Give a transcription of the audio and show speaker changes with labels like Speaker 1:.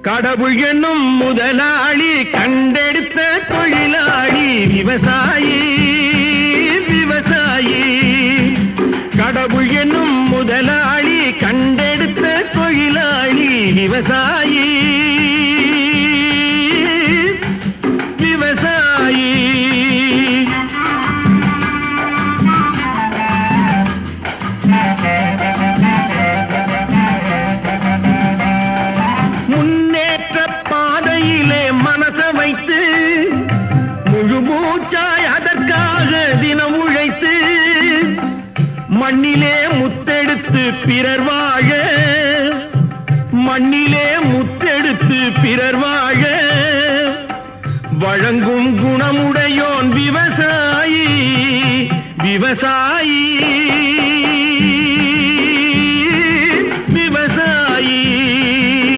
Speaker 1: கடவுள் என்னும் முதலாளி கண்டெடுத்த தொழிலாளி விவசாயி விவசாயி. கடவுள் என்னும் முதலாளி கண்டெடுத்த தொழிலாளி விவசாயி விவசாயி. முன்னேற்ற பாதையிலே மனச வைத்து முழு மூச்சாய் அதற்காக தினம் உழைத்து மண்ணிலே முத்தெடுத்து பிறர் வாழ மண்ணிலே முத்தெடுத்து பிறர் வாழ வழங்கும் குணமுடையோன் விவசாயி விவசாயி.